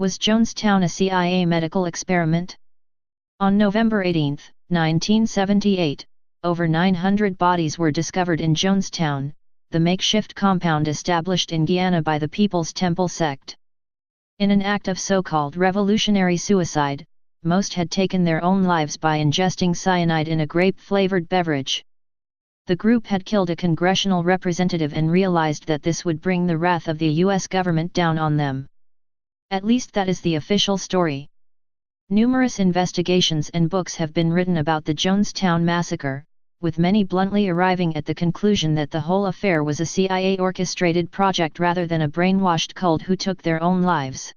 Was Jonestown a CIA medical experiment? On November 18, 1978, over 900 bodies were discovered in Jonestown, the makeshift compound established in Guyana by the People's Temple sect. In an act of so-called revolutionary suicide, most had taken their own lives by ingesting cyanide in a grape-flavored beverage. The group had killed a congressional representative and realized that this would bring the wrath of the U.S. government down on them. At least that is the official story. Numerous investigations and books have been written about the Jonestown massacre, with many bluntly arriving at the conclusion that the whole affair was a CIA-orchestrated project rather than a brainwashed cult who took their own lives.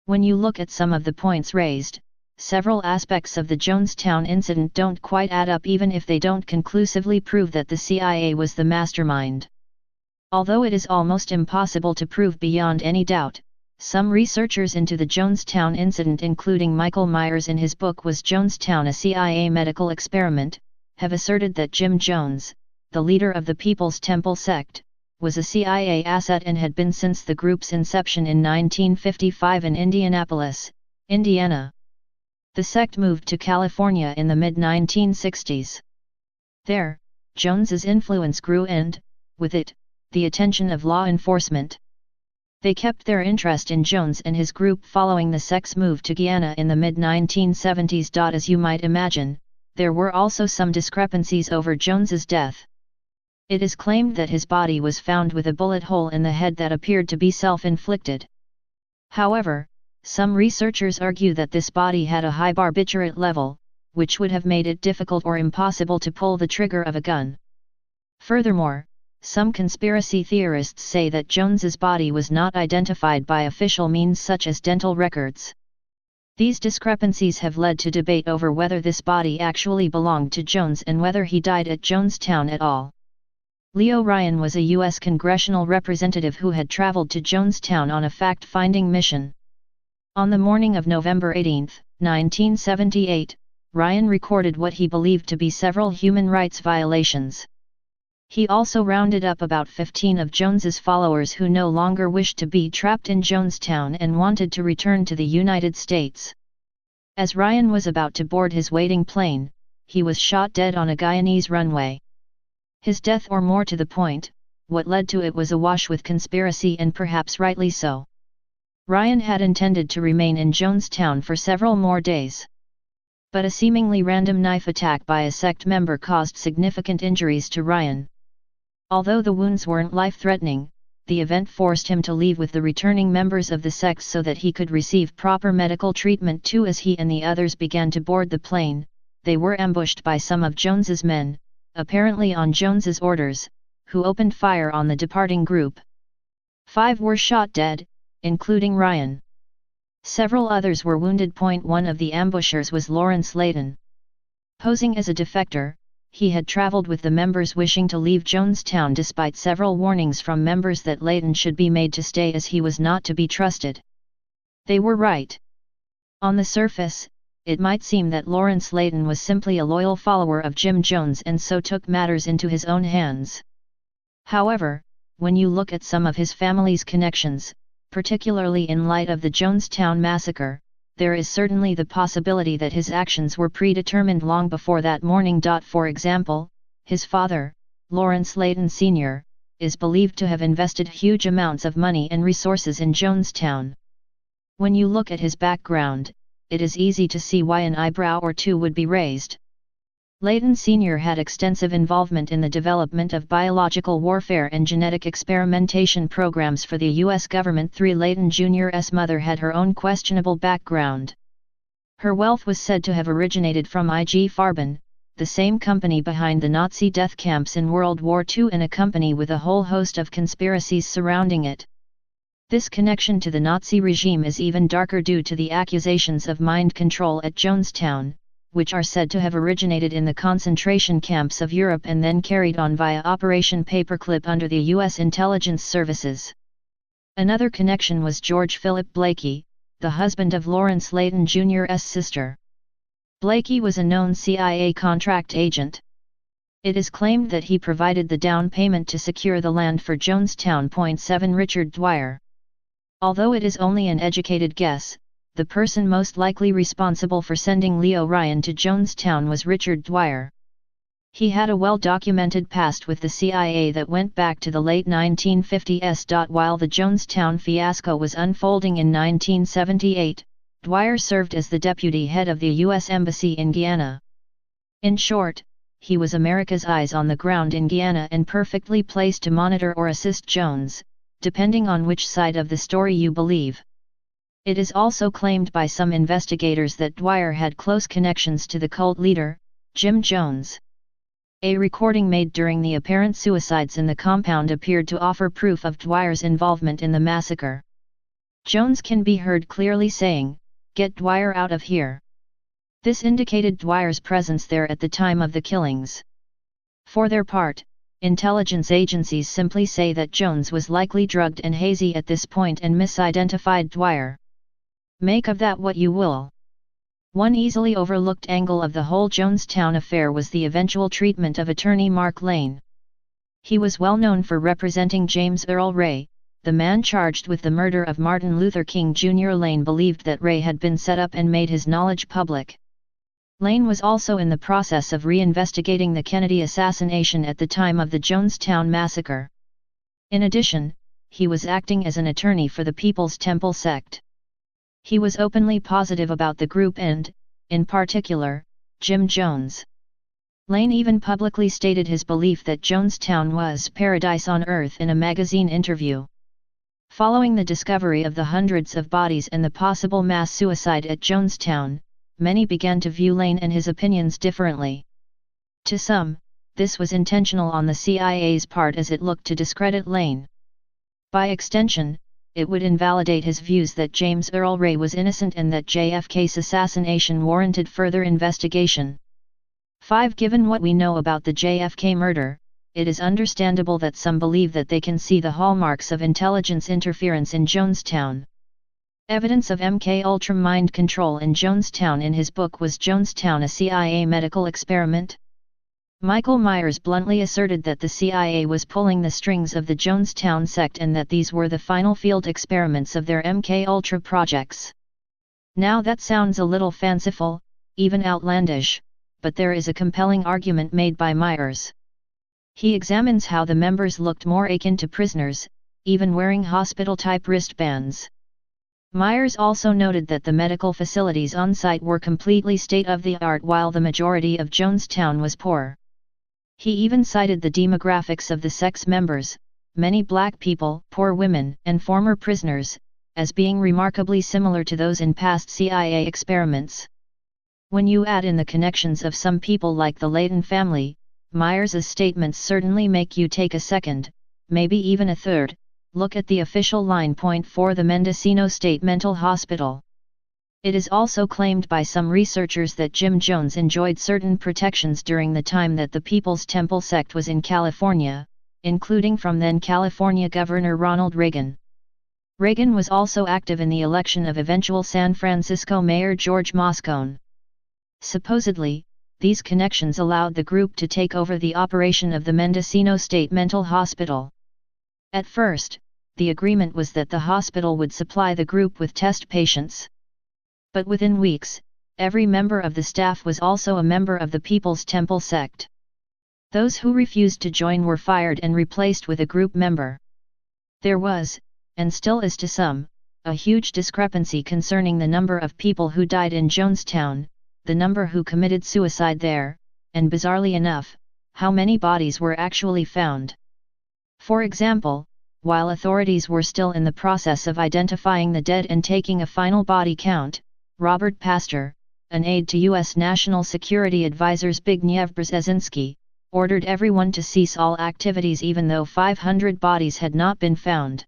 When you look at some of the points raised, several aspects of the Jonestown incident don't quite add up even if they don't conclusively prove that the CIA was the mastermind. Although it is almost impossible to prove beyond any doubt, some researchers into the Jonestown incident, including Michael Myers in his book Was Jonestown a CIA Medical Experiment?, have asserted that Jim Jones, the leader of the People's Temple sect, was a CIA asset and had been since the group's inception in 1955 in Indianapolis, Indiana. The sect moved to California in the mid-1960s. There, Jones's influence grew and, with it, the attention of law enforcement. They kept their interest in Jones and his group following the sect's move to Guyana in the mid-1970s. As you might imagine, there were also some discrepancies over Jones's death. It is claimed that his body was found with a bullet hole in the head that appeared to be self-inflicted. However, some researchers argue that this body had a high barbiturate level, which would have made it difficult or impossible to pull the trigger of a gun. Furthermore, some conspiracy theorists say that Jones's body was not identified by official means such as dental records. These discrepancies have led to debate over whether this body actually belonged to Jones and whether he died at Jonestown at all. Leo Ryan was a U.S. congressional representative who had traveled to Jonestown on a fact-finding mission. On the morning of November 18, 1978, Ryan recorded what he believed to be several human rights violations. He also rounded up about 15 of Jones's followers who no longer wished to be trapped in Jonestown and wanted to return to the United States. As Ryan was about to board his waiting plane, he was shot dead on a Guyanese runway. His death, or more to the point, what led to it, was awash with conspiracy, and perhaps rightly so. Ryan had intended to remain in Jonestown for several more days. But a seemingly random knife attack by a sect member caused significant injuries to Ryan. Although the wounds weren't life-threatening, the event forced him to leave with the returning members of the sect so that he could receive proper medical treatment too. As he and the others began to board the plane, they were ambushed by some of Jones's men, apparently on Jones's orders, who opened fire on the departing group. 5 were shot dead, including Ryan. Several others were wounded. One of the ambushers was Lawrence Layton. Posing as a defector, he had traveled with the members wishing to leave Jonestown despite several warnings from members that Layton should be made to stay as he was not to be trusted. They were right. On the surface, it might seem that Lawrence Layton was simply a loyal follower of Jim Jones and so took matters into his own hands. However, when you look at some of his family's connections, particularly in light of the Jonestown massacre, there is certainly the possibility that his actions were predetermined long before that morning. For example, his father, Lawrence Layton Sr., is believed to have invested huge amounts of money and resources in Jonestown. When you look at his background, it is easy to see why an eyebrow or two would be raised. Layton Sr. had extensive involvement in the development of biological warfare and genetic experimentation programs for the U.S. government. Layton Jr.'s mother had her own questionable background. Her wealth was said to have originated from IG Farben, the same company behind the Nazi death camps in World War II, and a company with a whole host of conspiracies surrounding it. This connection to the Nazi regime is even darker due to the accusations of mind control at Jonestown, which are said to have originated in the concentration camps of Europe and then carried on via Operation Paperclip under the U.S. intelligence services. Another connection was George Philip Blakey, the husband of Lawrence Layton Jr.'s sister. Blakey was a known CIA contract agent. It is claimed that he provided the down payment to secure the land for Jonestown. 7 Richard Dwyer. Although it is only an educated guess, the person most likely responsible for sending Leo Ryan to Jonestown was Richard Dwyer. He had a well-documented past with the CIA that went back to the late 1950s. While the Jonestown fiasco was unfolding in 1978, Dwyer served as the deputy head of the U.S. Embassy in Guyana. In short, he was America's eyes on the ground in Guyana and perfectly placed to monitor or assist Jones, depending on which side of the story you believe. It is also claimed by some investigators that Dwyer had close connections to the cult leader, Jim Jones. A recording made during the apparent suicides in the compound appeared to offer proof of Dwyer's involvement in the massacre. Jones can be heard clearly saying, "Get Dwyer out of here." This indicated Dwyer's presence there at the time of the killings. For their part, intelligence agencies simply say that Jones was likely drugged and hazy at this point and misidentified Dwyer. Make of that what you will. One easily overlooked angle of the whole Jonestown affair was the eventual treatment of attorney Mark Lane. He was well known for representing James Earl Ray, the man charged with the murder of Martin Luther King Jr. Lane believed that Ray had been set up and made his knowledge public. Lane was also in the process of reinvestigating the Kennedy assassination at the time of the Jonestown massacre. In addition, he was acting as an attorney for the People's Temple sect. He was openly positive about the group and, in particular, Jim Jones. Lane even publicly stated his belief that Jonestown was paradise on earth in a magazine interview. Following the discovery of the hundreds of bodies and the possible mass suicide at Jonestown, many began to view Lane and his opinions differently. To some, this was intentional on the CIA's part as it looked to discredit Lane. By extension, it would invalidate his views that James Earl Ray was innocent and that JFK's assassination warranted further investigation. 5. Given what we know about the JFK murder, it is understandable that some believe that they can see the hallmarks of intelligence interference in Jonestown. Evidence of MK-Ultra mind control in Jonestown. In his book Was Jonestown a CIA Medical Experiment? Michael Myers bluntly asserted that the CIA was pulling the strings of the Jonestown sect and that these were the final field experiments of their MK-Ultra projects. Now that sounds a little fanciful, even outlandish, but there is a compelling argument made by Myers. He examines how the members looked more akin to prisoners, even wearing hospital-type wristbands. Myers also noted that the medical facilities on site were completely state-of-the-art while the majority of Jonestown was poor. He even cited the demographics of the sect's members, many black people, poor women, and former prisoners, as being remarkably similar to those in past CIA experiments. When you add in the connections of some people like the Layton family, Myers' statements certainly make you take a second, maybe even a third, look at the official line point for the Mendocino State Mental Hospital. It is also claimed by some researchers that Jim Jones enjoyed certain protections during the time that the People's Temple sect was in California, including from then California Governor Ronald Reagan. Reagan was also active in the election of eventual San Francisco Mayor George Moscone. Supposedly, these connections allowed the group to take over the operation of the Mendocino State Mental Hospital. At first, the agreement was that the hospital would supply the group with test patients. But within weeks, every member of the staff was also a member of the People's Temple sect. Those who refused to join were fired and replaced with a group member. There was, and still is to some, a huge discrepancy concerning the number of people who died in Jonestown, the number who committed suicide there, and bizarrely enough, how many bodies were actually found. For example, while authorities were still in the process of identifying the dead and taking a final body count, Robert Pastor, an aide to U.S. National Security Advisor Zbigniew Brzezinski, ordered everyone to cease all activities even though 500 bodies had not been found.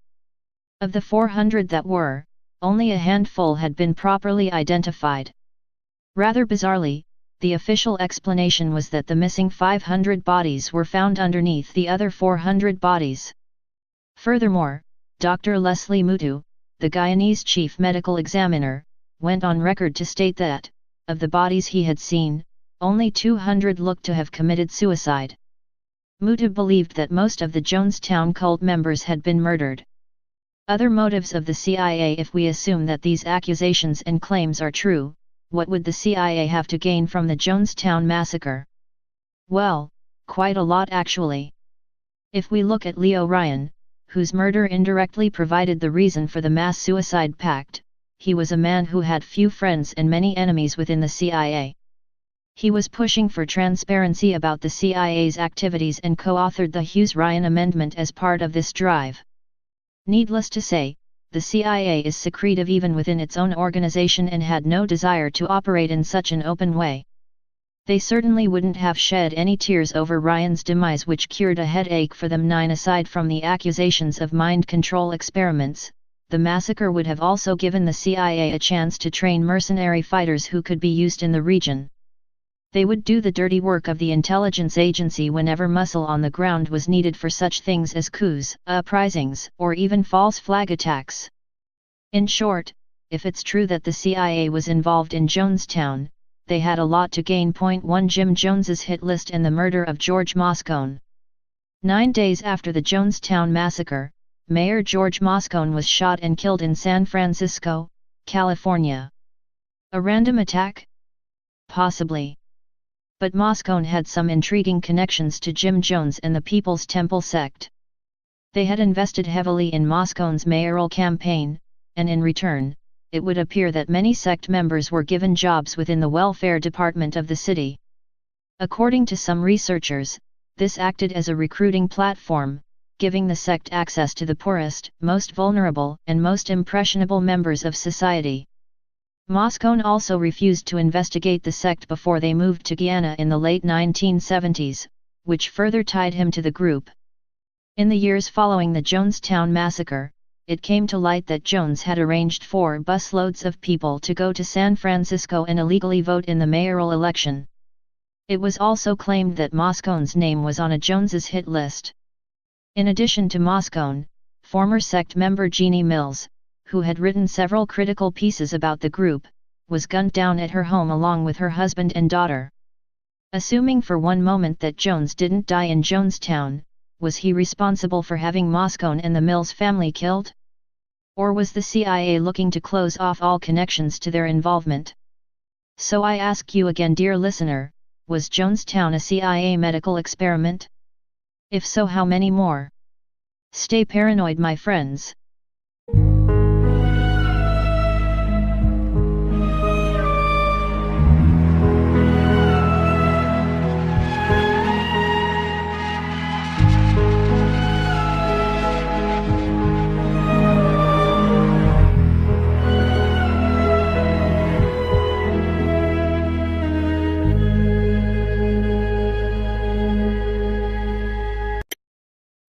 Of the 400 that were, only a handful had been properly identified. Rather bizarrely, the official explanation was that the missing 500 bodies were found underneath the other 400 bodies. Furthermore, Dr. Leslie Mutu, the Guyanese chief medical examiner, went on record to state that, of the bodies he had seen, only 200 looked to have committed suicide. Mutu believed that most of the Jonestown cult members had been murdered. Other motives of the CIA. If we assume that these accusations and claims are true, what would the CIA have to gain from the Jonestown massacre? Well, quite a lot actually. If we look at Leo Ryan, whose murder indirectly provided the reason for the mass suicide pact, he was a man who had few friends and many enemies within the CIA. He was pushing for transparency about the CIA's activities and co-authored the Hughes-Ryan Amendment as part of this drive. Needless to say, the CIA is secretive even within its own organization and had no desire to operate in such an open way. They certainly wouldn't have shed any tears over Ryan's demise, which cured a headache for them. 9. Aside from the accusations of mind control experiments, the massacre would have also given the CIA a chance to train mercenary fighters who could be used in the region. They would do the dirty work of the intelligence agency whenever muscle on the ground was needed for such things as coups, uprisings, or even false flag attacks. In short, if it's true that the CIA was involved in Jonestown, they had a lot to gain. 1. Jim Jones's hit list and the murder of George Moscone. 9 days after the Jonestown massacre, Mayor George Moscone was shot and killed in San Francisco, California. A random attack? Possibly. But Moscone had some intriguing connections to Jim Jones and the People's Temple sect. They had invested heavily in Moscone's mayoral campaign, and in return, it would appear that many sect members were given jobs within the welfare department of the city. According to some researchers, this acted as a recruiting platform, giving the sect access to the poorest, most vulnerable, and most impressionable members of society. Moscone also refused to investigate the sect before they moved to Guyana in the late 1970s, which further tied him to the group. In the years following the Jonestown massacre, it came to light that Jones had arranged 4 busloads of people to go to San Francisco and illegally vote in the mayoral election. It was also claimed that Moscone's name was on a Jones's hit list. In addition to Moscone, former sect member Jeannie Mills, who had written several critical pieces about the group, was gunned down at her home along with her husband and daughter. Assuming for one moment that Jones didn't die in Jonestown, was he responsible for having Moscone and the Mills family killed? Or was the CIA looking to close off all connections to their involvement? So I ask you again, dear listener, was Jonestown a CIA medical experiment? If so, how many more? Stay paranoid, my friends.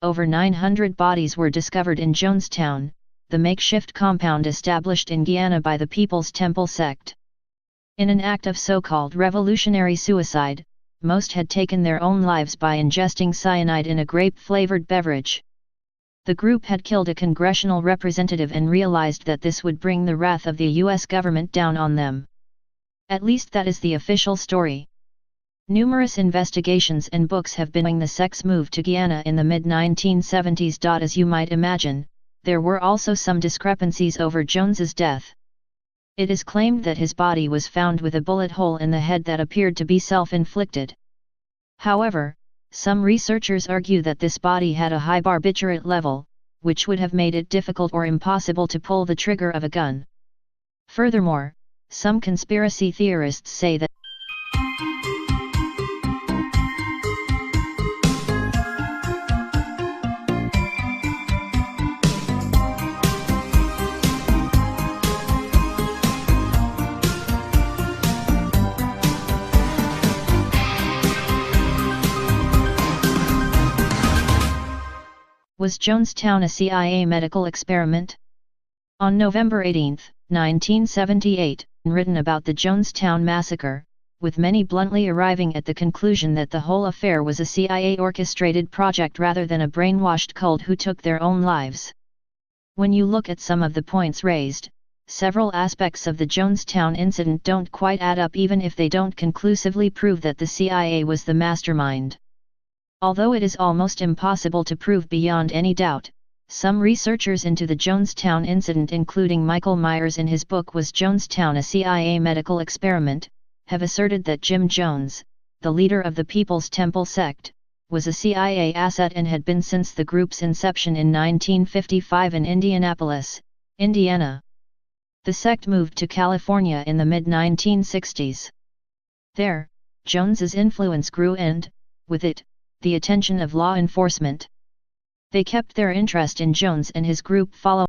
Over 900 bodies were discovered in Jonestown, the makeshift compound established in Guyana by the People's Temple sect. In an act of so-called revolutionary suicide, most had taken their own lives by ingesting cyanide in a grape-flavored beverage. The group had killed a congressional representative and realized that this would bring the wrath of the U.S. government down on them. At least that is the official story. Numerous investigations and books have been on the sect's move to Guyana in the mid-1970s. As you might imagine, there were also some discrepancies over Jones's death. It is claimed that his body was found with a bullet hole in the head that appeared to be self-inflicted. However, some researchers argue that this body had a high barbiturate level, which would have made it difficult or impossible to pull the trigger of a gun. Furthermore, some conspiracy theorists say that was Jonestown a CIA medical experiment? On November 18, 1978, written about the Jonestown massacre, with many bluntly arriving at the conclusion that the whole affair was a CIA-orchestrated project rather than a brainwashed cult who took their own lives. When you look at some of the points raised, several aspects of the Jonestown incident don't quite add up even if they don't conclusively prove that the CIA was the mastermind. Although it is almost impossible to prove beyond any doubt, some researchers into the Jonestown incident, including Michael Myers in his book Was Jonestown a CIA Medical Experiment?, have asserted that Jim Jones, the leader of the People's Temple sect, was a CIA asset and had been since the group's inception in 1955 in Indianapolis, Indiana. The sect moved to California in the mid-1960s. There, Jones's influence grew and, with it, the attention of law enforcement. They kept their interest in Jones and his group following